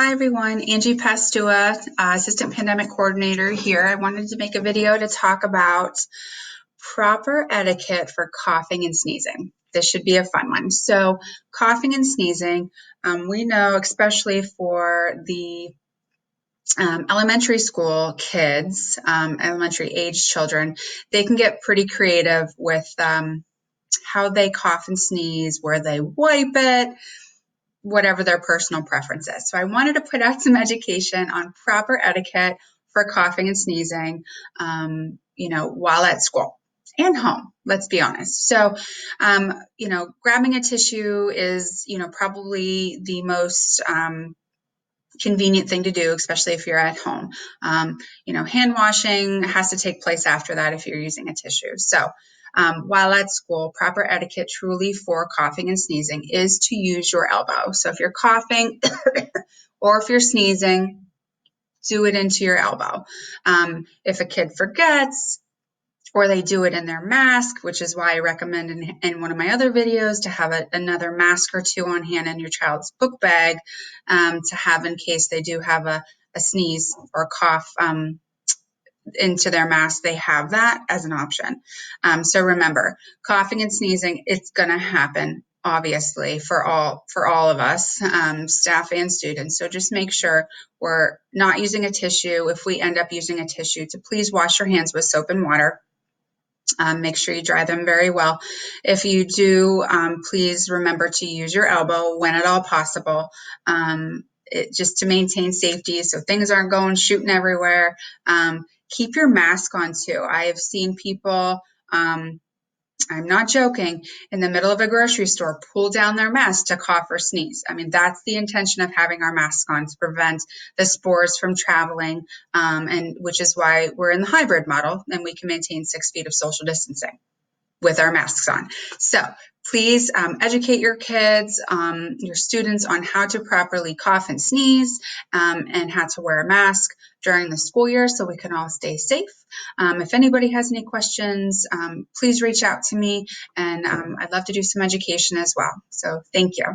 Hi everyone, Angie Pastua, Assistant Pandemic Coordinator here. I wanted to make a video to talk about proper etiquette for coughing and sneezing. This should be a fun one. So coughing and sneezing, we know especially for the elementary school kids, elementary age children, they can get pretty creative with how they cough and sneeze, where they wipe it, whatever their personal preference is. So I wanted to put out some education on proper etiquette for coughing and sneezing, while at school and home, let's be honest. So, grabbing a tissue is, probably the most convenient thing to do, especially if you're at home. Hand washing has to take place after that if you're using a tissue. So while at school, proper etiquette truly for coughing and sneezing is to use your elbow. So if you're coughing or if you're sneezing, do it into your elbow. If a kid forgets, or they do it in their mask, which is why I recommend in one of my other videos to have another mask or two on hand in your child's book bag to have in case they do have a sneeze or cough into their mask. They have that as an option. So remember, coughing and sneezing, it's going to happen, obviously, for all of us, staff and students. So just make sure we're not using a tissue. If we end up using a tissue, to please wash your hands with soap and water. Make sure you dry them very well. If you do, please remember to use your elbow when at all possible, just to maintain safety so things aren't going shooting everywhere. Keep your mask on too. I have seen people, I'm not joking, in the middle of a grocery store, pull down their mask to cough or sneeze. I mean, that's the intention of having our masks on, to prevent the spores from traveling, and which is why we're in the hybrid model and we can maintain 6 feet of social distancing with our masks on. So please educate your kids, your students, on how to properly cough and sneeze, and how to wear a mask during the school year so we can all stay safe. If anybody has any questions, please reach out to me, and I'd love to do some education as well. So thank you.